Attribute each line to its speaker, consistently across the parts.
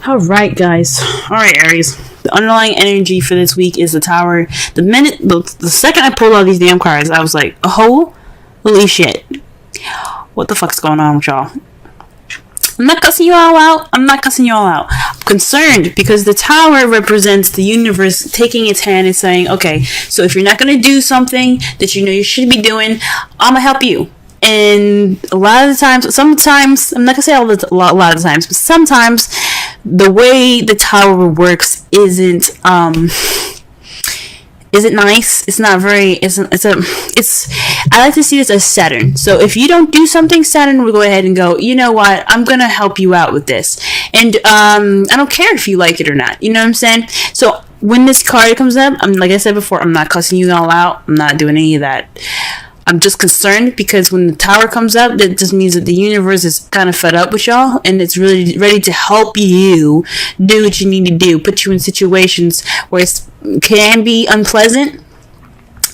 Speaker 1: All right, guys. All right, Aries. The underlying energy for this week is the Tower. The second I pulled all these damn cards, I was like, oh, holy shit. What the fuck's going on with y'all? I'm not cussing you all out. I'm concerned because the Tower represents the universe taking its hand and saying, okay, so if you're not going to do something that you know you should be doing, I'm going to help you. And a lot of the times, sometimes, I'm not going to say a lot of the times, but sometimes the way the Tower works isn't nice. It's not very, I like to see this as Saturn. So if you don't do something, Saturn will go ahead and go, you know what, I'm going to help you out with this. And I don't care if you like it or not. You know what I'm saying? So when this card comes up, like I said before, I'm not cussing you all out. I'm not doing any of that. I'm just concerned because when the Tower comes up, that just means that the universe is kind of fed up with y'all and it's really ready to help you do what you need to do, put you in situations where it can be unpleasant.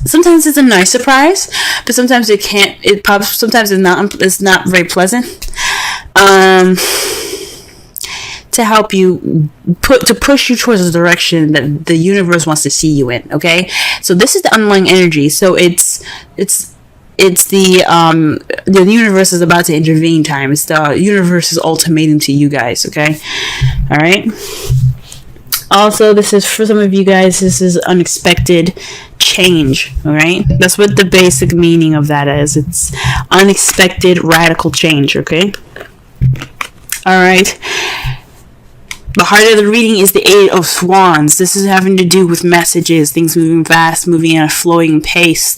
Speaker 1: Sometimes it's a nice surprise, but sometimes sometimes it's not very pleasant. To help you to push you towards the direction that the universe wants to see you in. Okay, so this is the underlying energy. So it's the universe is about to intervene time. It's the universe's ultimatum to you guys. Okay, all right. Also, this is for some of you guys. This is unexpected change. All right, that's what the basic meaning of that is. It's unexpected radical change. Okay, all right. The heart of the reading is the Eight of Wands. This is having to do with messages, things moving fast, moving at a flowing pace.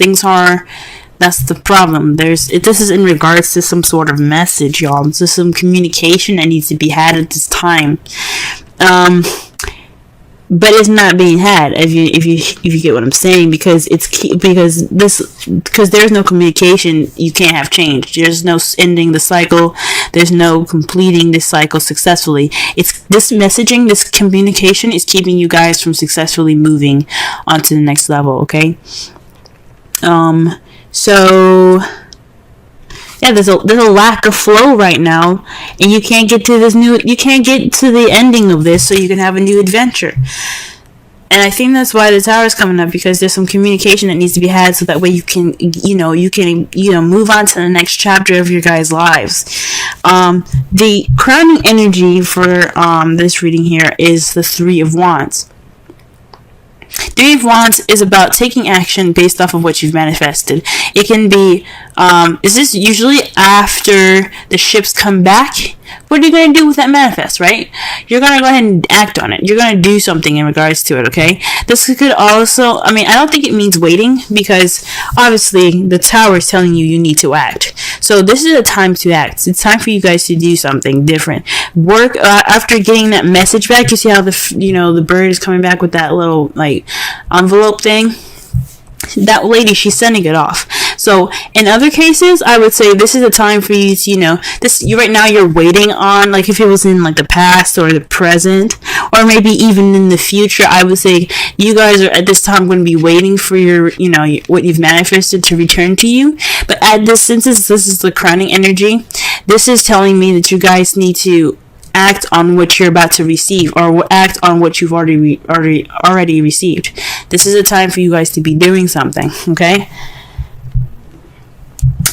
Speaker 1: That's the problem. This is in regards to some sort of message, y'all. This is some communication that needs to be had at this time. But it's not being had, if you get what I'm saying, because there's no communication, you can't have change. There's no ending the cycle. There's no completing this cycle successfully. It's this messaging, this communication is keeping you guys from successfully moving on to the next level. Okay. So yeah, there's a lack of flow right now, and you can't get to the ending of this, so you can have a new adventure. And I think that's why the Tower is coming up, because there's some communication that needs to be had, so that way you can move on to the next chapter of your guys' lives. The crowning energy for this reading here is the Three of Wands. Three of Wands is about taking action based off of what you've manifested. It can be, is this usually after the ships come back? What are you going to do with that manifest, right? You're going to go ahead and act on it. You're going to do something in regards to it, okay? This could also, I don't think it means waiting, because obviously the Tower is telling you need to act. So this is a time to act. It's time for you guys to do something different. Work, after getting that message back, you see how the bird is coming back with that little, envelope thing? That lady, she's sending it off. So in other cases, I would say this is a time for you to, right now you're waiting on, if it was in the past or the present, or maybe even in the future, I would say you guys are at this time going to be waiting for your, what you've manifested to return to you. But since this is the crowning energy, this is telling me that you guys need to act on what you're about to receive, or act on what you've already received. This is a time for you guys to be doing something, okay?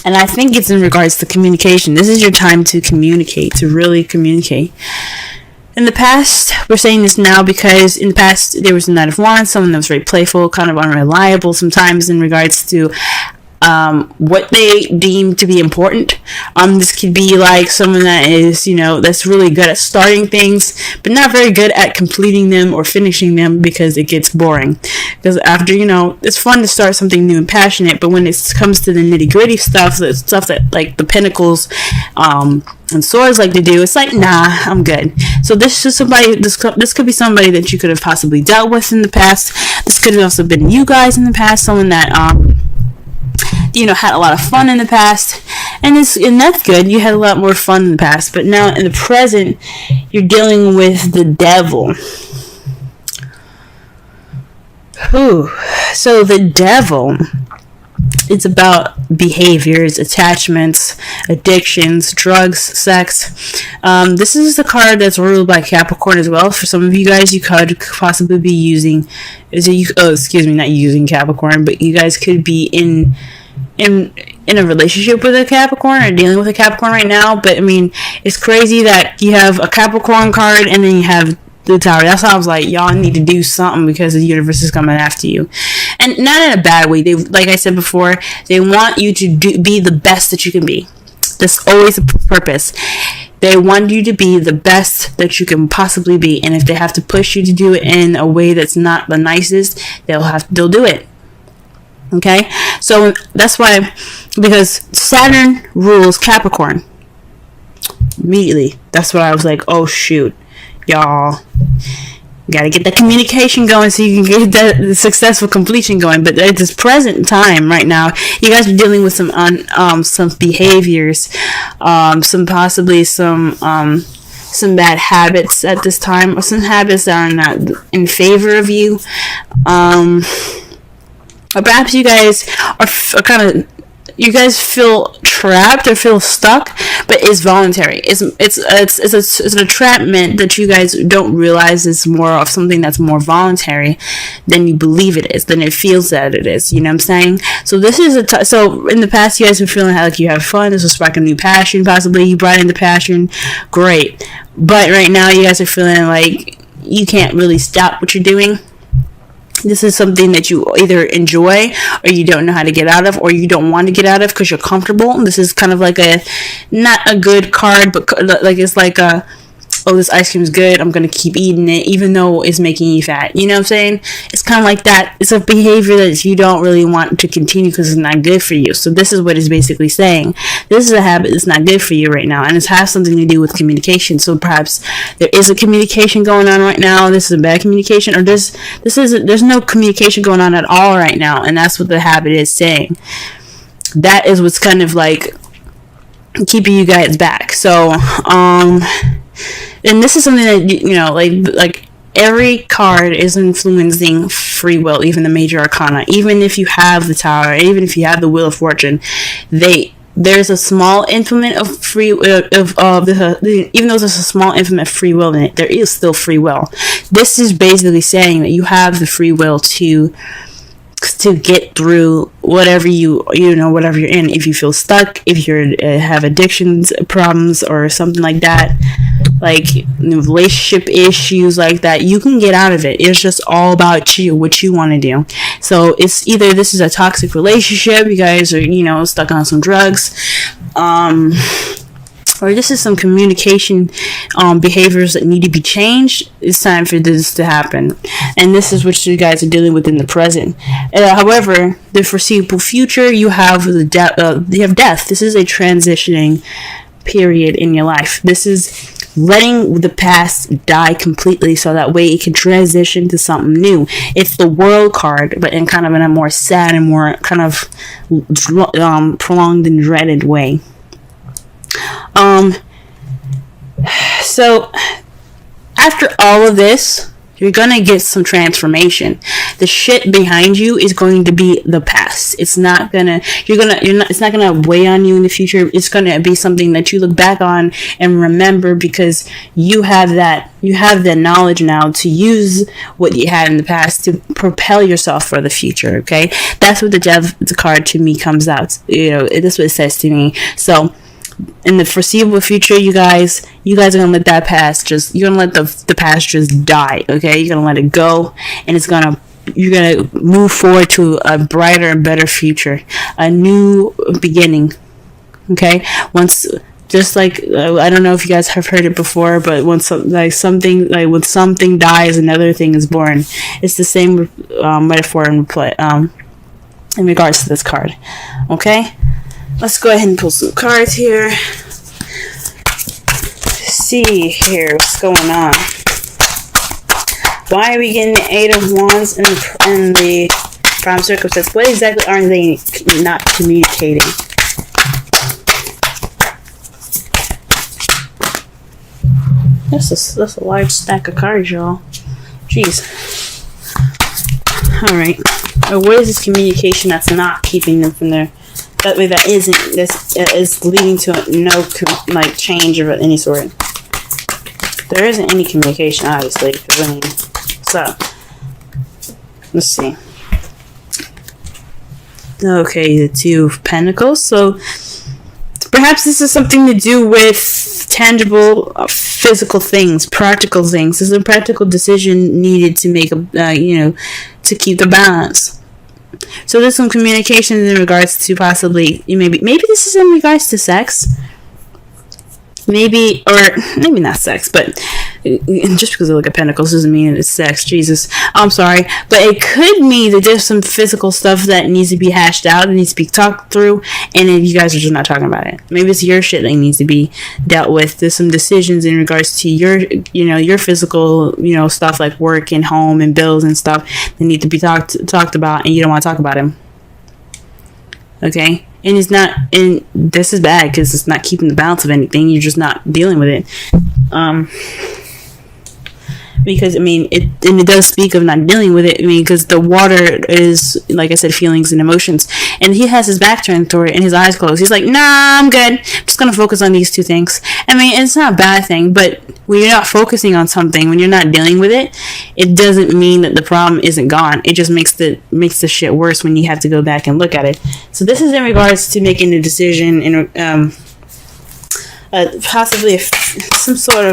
Speaker 1: And I think it's in regards to communication. This is your time to communicate, to really communicate. In the past, we're saying this now because in the past there was a Knight of Wands, someone that was very playful, kind of unreliable sometimes in regards to what they deem to be important. This could be someone that is, that's really good at starting things, but not very good at completing them or finishing them, because it gets boring. Because after, it's fun to start something new and passionate, but when it comes to the nitty gritty stuff, the stuff that the Pentacles, and Swords like to do, it's nah, I'm good. So this is somebody, this could be somebody that you could have possibly dealt with in the past. This could have also been you guys in the past, someone that, had a lot of fun in the past, and that's good. You had a lot more fun in the past, but now in the present, you're dealing with the devil. So the devil It's about behaviors, attachments, addictions, drugs, sex. This is the card that's ruled by Capricorn as well. For some of you guys, you could possibly be using, not using Capricorn, but you guys could be in a relationship with a Capricorn or dealing with a Capricorn right now. But I mean, it's crazy that you have a Capricorn card and then you have the Tower. That's why I was like, y'all need to do something because the universe is coming after you, and not in a bad way. They, like I said before, they want you to be the best that you can be. That's always the purpose. They want you to be the best that you can possibly be, and if they have to push you to do it in a way that's not the nicest, they'll do it. Okay, so that's why, because Saturn rules Capricorn. Immediately, that's why I was like, oh shoot, y'all gotta get that communication going so you can get that successful completion going. But at this present time right now, you guys are dealing with some behaviors, some bad habits at this time, or some habits that are not in favor of you, or perhaps you guys are kind of, you guys feel trapped or feel stuck, but it's voluntary. It's an entrapment that you guys don't realize is more of something that's more voluntary than you believe it is, than it feels that it is. You know what I'm saying? So this is so in the past, you guys were feeling like you have fun. This was sparking a new passion. Possibly you brought in the passion. Great. But right now, you guys are feeling like you can't really stop what you're doing. This is something that you either enjoy or you don't know how to get out of, or you don't want to get out of because you're comfortable. This is kind of like not a good card, but like it's like oh, this ice cream is good, I'm going to keep eating it even though it's making you fat. You know what I'm saying? It's kind of like that. It's a behavior that you don't really want to continue because it's not good for you. So this is what it's basically saying. This is a habit that's not good for you right now, and it has something to do with communication. So perhaps there is a communication going on right now. This is a bad communication, or there's no communication going on at all right now, and that's what the habit is saying. That is what's kind of like keeping you guys back. So and this is something that, you know, like every card is influencing free will, even the major arcana. Even if you have the Tower, even if you have the Wheel of Fortune, there's a small implement of free even though there's a small implement of free will in it, there is still free will. This is basically saying that you have the free will to get through whatever whatever you're in. If you feel stuck, if you have addictions problems or something like that, like relationship issues like that, you can get out of it. It's just all about you, what you want to do. So it's either this is a toxic relationship, you guys are stuck on some drugs, or this is some communication behaviors that need to be changed. It's time for this to happen, and this is what you guys are dealing with in the present. However, the foreseeable future, you have death. This is a transitioning period in your life. This is letting the past die completely so that way it can transition to something new. It's the World card, but in kind of in a more sad and more kind of prolonged and dreaded way. So after all of this, you're gonna get some transformation. The shit behind you is going to be the past. It's not gonna weigh on you in the future. It's gonna be something that you look back on and remember, because you have that knowledge now to use what you had in the past to propel yourself for the future. Okay, that's what the Death card to me comes out. That's what it says to me. So in the foreseeable future, you guys are gonna let that past you're gonna let the past just die. Okay, you're gonna let it go, and you're gonna move forward to a brighter and better future, a new beginning. Okay, just like I don't know if you guys have heard it before, but when something dies, another thing is born. It's the same metaphor in regards to this card. Okay. Let's go ahead and pull some cards here. See here what's going on. Why are we getting the Eight of Wands and the Prime Circumstance? What exactly are they not communicating? That's a large stack of cards, y'all. Jeez. All right. Or what is this communication that's not keeping them from there? That way, that is leading to no like change of any sort. There isn't any communication, obviously. So let's see. Okay, the Two of Pentacles. So perhaps this is something to do with tangible, physical things, practical things. There's a practical decision needed to make to keep the balance. So there's some communications in regards to possibly maybe this is in regards to sex. Maybe not sex, but just because I look at pentacles doesn't mean it's sex. Jesus, I'm sorry, but it could mean that there's some physical stuff that needs to be hashed out, and needs to be talked through, and then you guys are just not talking about it. Maybe it's your shit that needs to be dealt with. There's some decisions in regards to your physical, stuff like work and home and bills and stuff that need to be talked about, and you don't want to talk about them. Okay. And this is bad because it's not keeping the balance of anything. You're just not dealing with it. Because it does speak of not dealing with it. Because the water is, like I said, feelings and emotions, and he has his back turned toward it and his eyes closed. He's like, nah, I'm good. I'm just gonna focus on these two things. It's not a bad thing, but when you're not focusing on something, when you're not dealing with it, it doesn't mean that the problem isn't gone. It just makes the shit worse when you have to go back and look at it. So this is in regards to making a decision in possibly some sort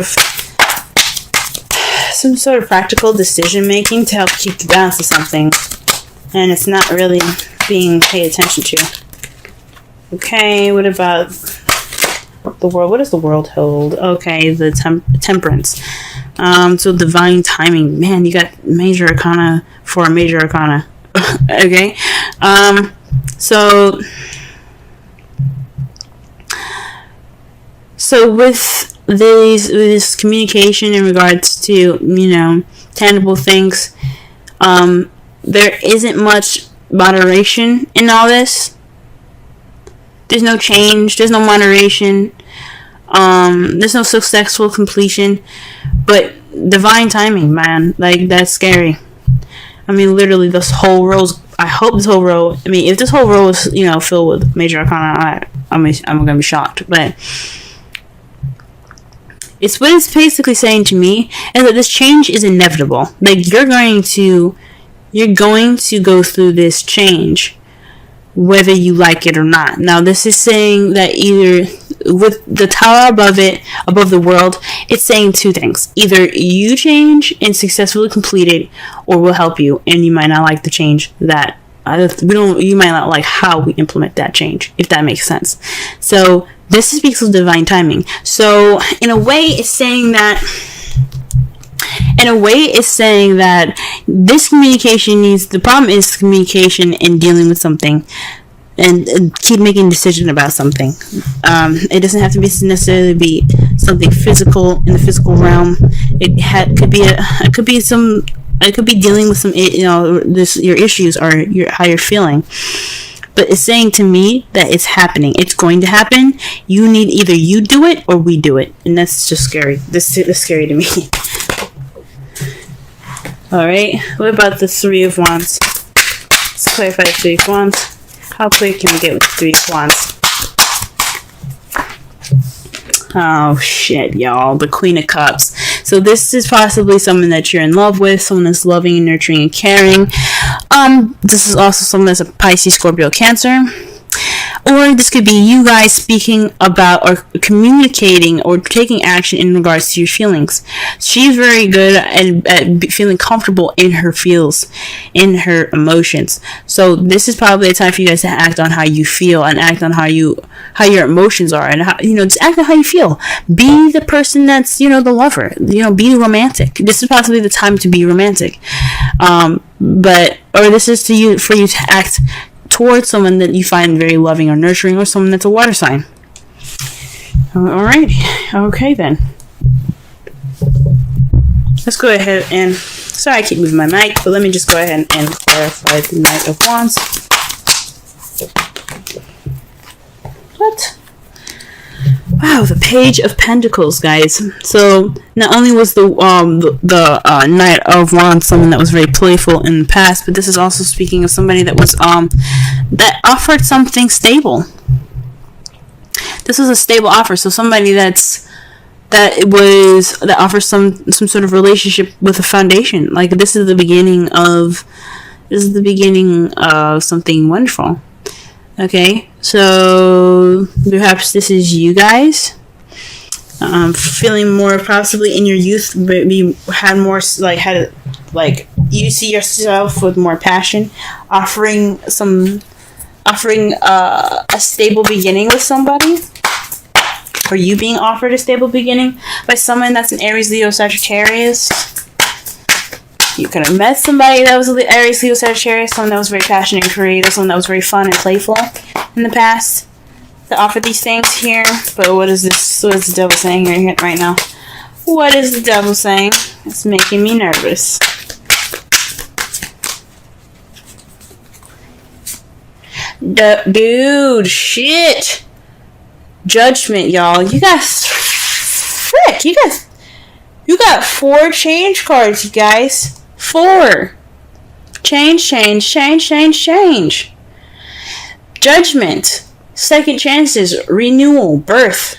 Speaker 1: of practical decision making to help keep the balance of something, and it's not really being paid attention to. Okay, what about the world? What does the world hold? Okay, the temperance. So divine timing. Man, you got major arcana for a major arcana. Okay, so with this communication in regards to tangible things, there isn't much moderation in all this. There's no change, there's no moderation, there's no successful completion, but divine timing, man, like, that's scary. Literally, this whole row's, I hope this whole row, if this whole row is filled with major arcana, I'm gonna be shocked. But it's what it's basically saying to me is that this change is inevitable. Like, you're going to go through this change, whether you like it or not. Now, this is saying that either with the tower above the world, it's saying two things. Either you change and successfully complete it, or we'll help you, and you might not like the change that you might not like how we implement that change, if that makes sense. So this speaks of divine timing. So in a way, it's saying that this communication the problem is communication and dealing with something, and keep making a decision about something. It doesn't have to necessarily be something physical in the physical realm. It could be dealing with some your issues or how you're feeling. But it's saying to me that it's happening. It's going to happen. Either you do it or we do it. And that's just scary. This is scary to me. Alright. What about the Three of Wands? Let's clarify the Three of Wands. How quick can we get with the Three of Wands? Oh shit, y'all. The Queen of Cups. So this is possibly someone that you're in love with, someone that's loving and nurturing and caring. This is also someone that's a Pisces, Scorpio, Cancer. Or this could be you guys speaking about or communicating or taking action in regards to your feelings. She's very good at feeling comfortable in her feels, in her emotions. So this is probably a time for you guys to act on how you feel and act on how your emotions are, and how, just act on how you feel. Be the person that's, the lover. Be romantic. This is possibly the time to be romantic. This is for you to act towards someone that you find very loving or nurturing, or someone that's a water sign. Alright. Okay then. Let's go ahead and... Sorry I keep moving my mic, but let me just go ahead and clarify the Knight of Wands. What? Wow, the Page of Pentacles, guys. So not only was the Knight of Wands someone that was very playful in the past, but this is also speaking of somebody that was that offered something stable. This was a stable offer, so somebody that offers some sort of relationship with a foundation. Like this is the beginning of something wonderful. Okay, so perhaps this is you guys feeling more possibly in your youth, maybe you see yourself with more passion, offering a stable beginning with somebody, or you being offered a stable beginning by someone that's an Aries, Leo, Sagittarius. You could have met somebody that was Aries, Leo, Sagittarius, someone that was very passionate and creative, someone that was very fun and playful in the past that offered these things here. But what is this? What is the devil saying right now? What is the devil saying? It's making me nervous. Dude, shit. Judgment, y'all. You guys, frick. You got 4 change cards, you guys. 4. Change. Judgment. Second chances. Renewal. Birth.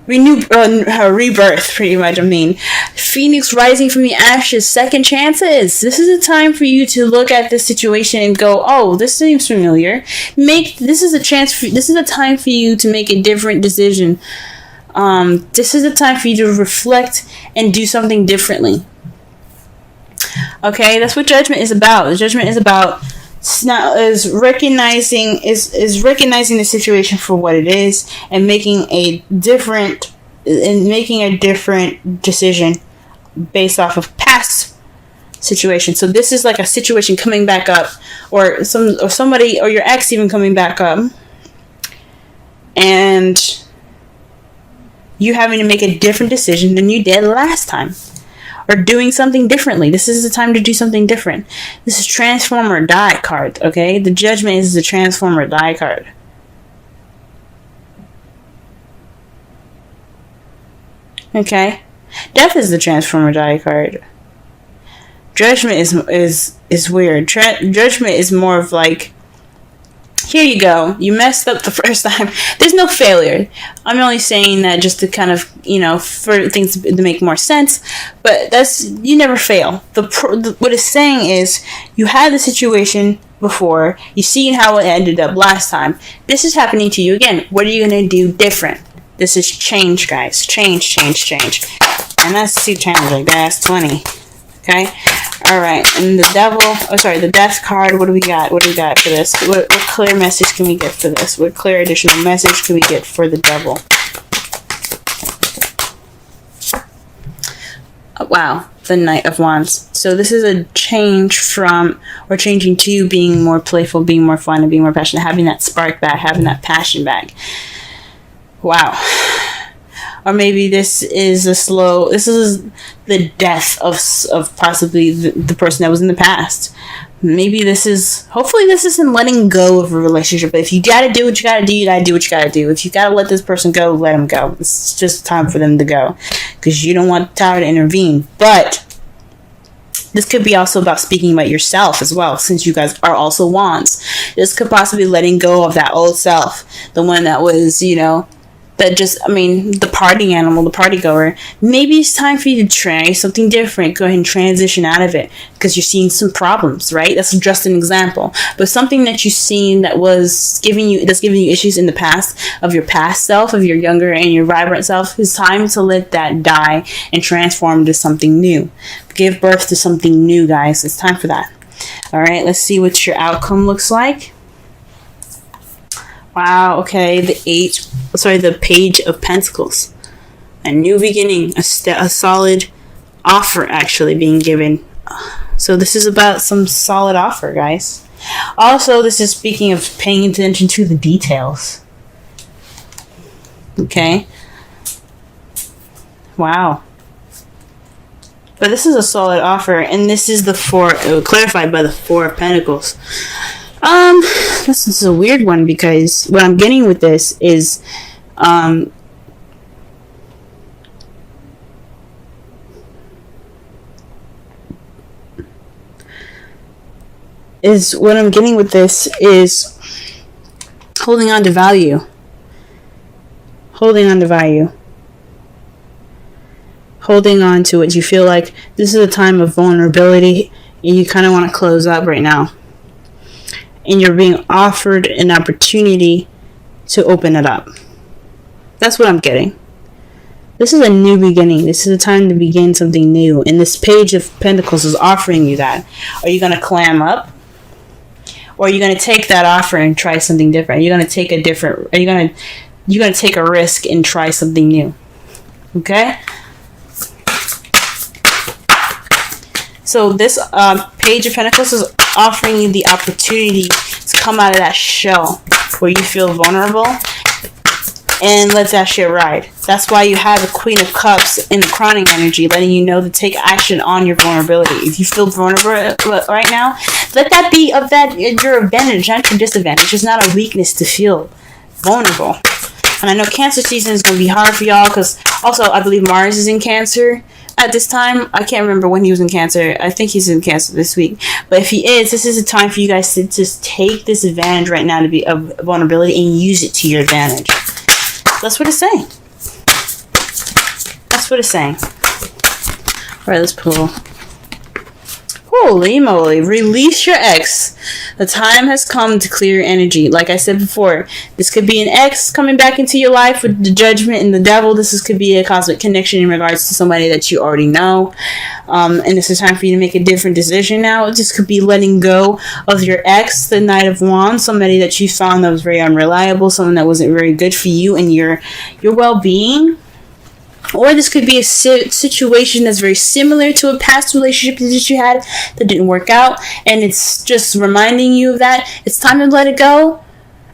Speaker 1: Rebirth, pretty much, Phoenix rising from the ashes. Second chances. This is a time for you to look at this situation and go, oh, this seems familiar. This is a time for you to make a different decision. This is a time for you to reflect and do something differently. Okay, that's what judgment is about. The judgment is about recognizing the situation for what it is and making a different decision based off of past situation. So this is like a situation coming back up, or somebody or your ex even coming back up, and you having to make a different decision than you did last time, or doing something differently. This is the time to do something different. This is transform or die card, okay? The judgment is the transform or die card. Okay? Death is the transform or die card. Judgment is weird. Judgment is more of like, here you go. You messed up the first time. There's no failure. I'm only saying that just to kind of, for things to make more sense. But you never fail. What it's saying is, you had the situation before. You seen how it ended up last time. This is happening to you again. What are you going to do different? This is change, guys. Change. And that's 2 times like that. That's 20. Okay? Alright, and the death card, what do we got? What do we got for this? What clear message can we get for this? What clear additional message can we get for the devil? Wow, the Knight of Wands. So this is a change from, or changing to being more playful, being more fun, and being more passionate, having that spark back, having that passion back. Wow. Or maybe this is the death of possibly the person that was in the past. Hopefully this isn't letting go of a relationship. But if you gotta do what you gotta do, you gotta do what you gotta do. If you gotta let this person go, let them go. It's just time for them to go. Because you don't want the tower to intervene. But this could be also about speaking about yourself as well, since you guys are also wands. This could possibly letting go of that old self. The one that was, the party animal, the party goer. Maybe it's time for you to try something different. Go ahead and transition out of it because you're seeing some problems, right? That's just an example. But something that you've seen that's giving you issues in the past, of your past self, of your younger and your vibrant self, it's time to let that die and transform into something new. Give birth to something new, guys. It's time for that. All right, let's see what your outcome looks like. Wow, okay, the Page of Pentacles. A new beginning, a solid offer actually being given. So this is about some solid offer, guys. Also, this is speaking of paying attention to the details. Okay. Wow. But this is a solid offer, and this is clarified by the 4 of Pentacles. This is a weird one because what I'm getting with this is, is what I'm getting with this is holding on to value. Holding on to value. Holding on to it. You feel like this is a time of vulnerability and you kind of want to close up right now. And you're being offered an opportunity to open it up. That's what I'm getting. This is a new beginning. This is a time to begin something new. And this Page of Pentacles is offering you that. Are you going to clam up? Or are you going to take that offer and try something different? Are you going to take a different... You're going to take a risk and try something new. Okay? So this Page of Pentacles is offering you the opportunity to come out of that shell where you feel vulnerable and let that shit ride. That's why you have the Queen of Cups in the crowning energy, letting you know to take action on your vulnerability. If you feel vulnerable right now, let that be of that your advantage, not your disadvantage. It's not a weakness to feel vulnerable. And I know Cancer season is going to be hard for y'all because also I believe Mars is in Cancer at this time. I can't remember when he was in Cancer. I think he's in Cancer this week. But if he is, this is a time for you guys to just take this advantage right now to be of vulnerability and use it to your advantage. That's what it's saying. That's what it's saying. Alright, let's pull. Holy moly. Release your ex. The time has come to clear your energy. Like I said before, this could be an ex coming back into your life with the Judgment and the Devil. Could be a cosmic connection in regards to somebody that you already know. And this is time for you to make a different decision now. This could be letting go of your ex, the Knight of Wands, somebody that you found that was very unreliable, someone that wasn't very good for you and your well-being. Or this could be a situation that's very similar to a past relationship that you had that didn't work out. And it's just reminding you of that. It's time to let it go.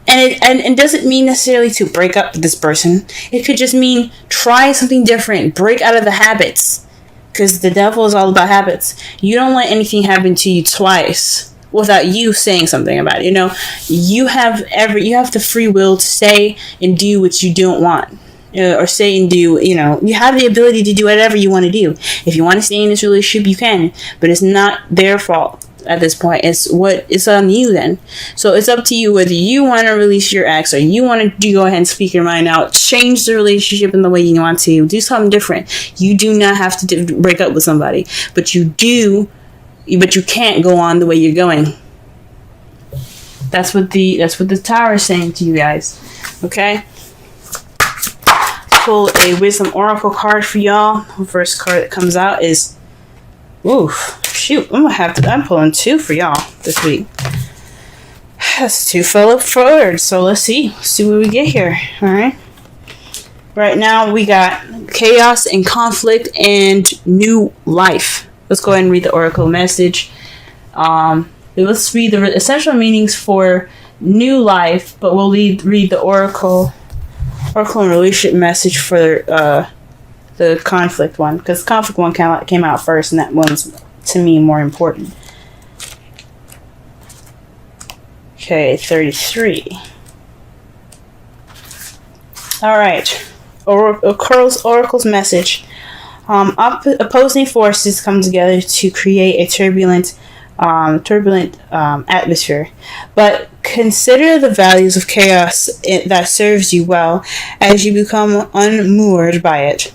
Speaker 1: And it doesn't mean necessarily to break up with this person. It could just mean try something different. Break out of the habits. Because the devil is all about habits. You don't let anything happen to you twice without you saying something about it. You know, you have the free will to say and do what you don't want. Or say and do, you know, you have the ability to do whatever you want to do. If you want to stay in this relationship, you can, but it's not their fault at this point. It's on you then. So it's up to you whether you want to release your ex or you want to go ahead and speak your mind out, change the relationship in the way you want to, do something different. You do not have to break up with somebody, but you can't go on the way you're going. That's what the Tower is saying to you guys. Okay? Pull a Wisdom Oracle card for y'all. The first card that comes out is, I'm pulling two for y'all this week. That's two fell up forward. So let's see what we get here. All right. Right now we got chaos and conflict and new life. Let's go ahead and read the Oracle message. Let's read the essential meanings for new life, but we'll read the Oracle and relationship message for the conflict one, because conflict one came out first, and that one's to me more important. Okay, 33. All right, Oracle's message. Opposing forces come together to create a turbulent atmosphere, but consider the values of chaos that serves you well as you become unmoored by it.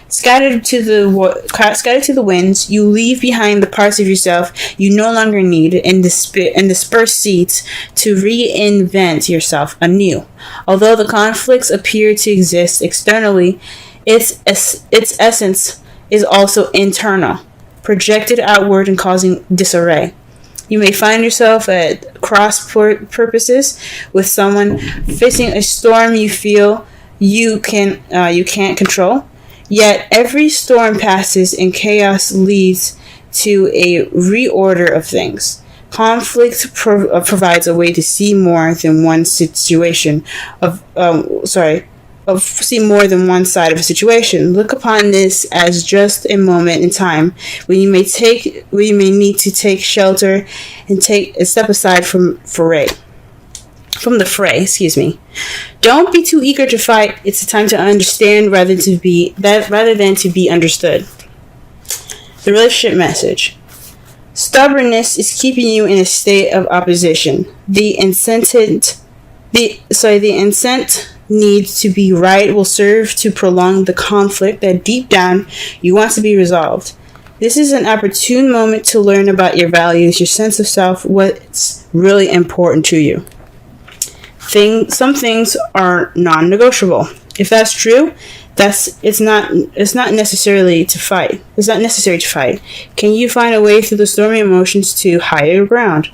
Speaker 1: Scattered to the winds, you leave behind the parts of yourself you no longer need and disperse seeds to reinvent yourself anew. Although the conflicts appear to exist externally, its essence is also internal, projected outward and causing disarray. You may find yourself at cross purposes with someone facing a storm you feel you can't control. Yet every storm passes and chaos leads to a reorder of things. Conflict provides a way to see more than one situation see more than one side of a situation. Look upon this as just a moment in time when you may need to take shelter and take a step aside from the fray. Don't be too eager to fight. It's a time to understand rather than to be understood. The relationship message. Stubbornness is keeping you in a state of opposition. The incent need to be right will serve to prolong the conflict that deep down you want to be resolved. This is an opportune moment to learn about your values, your sense of self, what's really important to you. Some things are non-negotiable. If that's true, it's not necessarily to fight. It's not necessary to fight. Can you find a way through the stormy emotions to higher ground?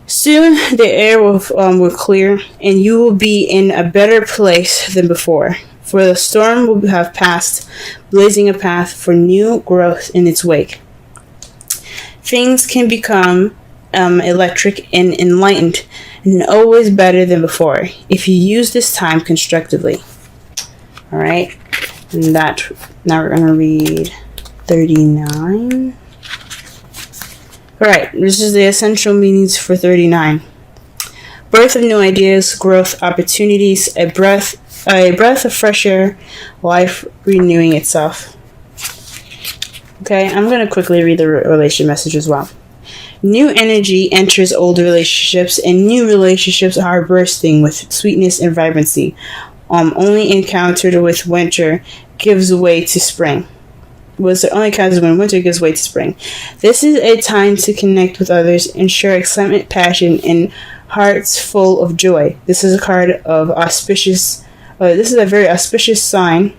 Speaker 1: Soon the air will clear, and you will be in a better place than before. For the storm will have passed, blazing a path for new growth in its wake. Things can become electric and enlightened, and always better than before, if you use this time constructively. Alright, and now we're going to read 39. Alright, this is the essential meanings for 39. Birth of new ideas, growth, opportunities, a breath of fresh air, life renewing itself. Okay, I'm going to quickly read the relation message as well. New energy enters old relationships, and new relationships are bursting with sweetness and vibrancy. Only encountered with winter gives way to spring. Only encounters when winter gives way to spring. This is a time to connect with others and share excitement, passion, and hearts full of joy. This is a card of auspicious. This is a very auspicious sign.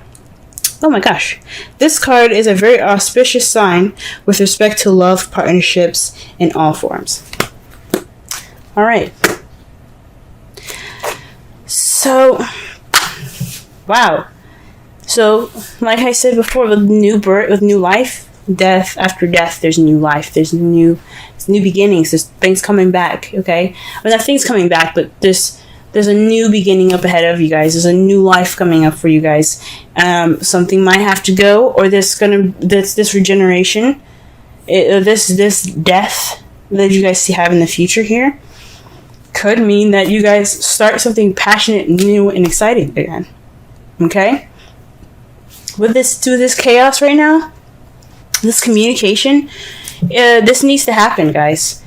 Speaker 1: Oh my gosh. This card is a very auspicious sign with respect to love, partnerships in all forms. Alright. So, wow. So, like I said before, with new birth, with new life, death after death, there's new life. There's new beginnings. There's things coming back, okay? Well, not things coming back, but there's a new beginning up ahead of you guys. There's a new life coming up for you guys. Something might have to go, or this regeneration, this death that you guys have in the future here could mean that you guys start something passionate, new, and exciting again. Okay? With this chaos right now, this communication, this needs to happen, guys.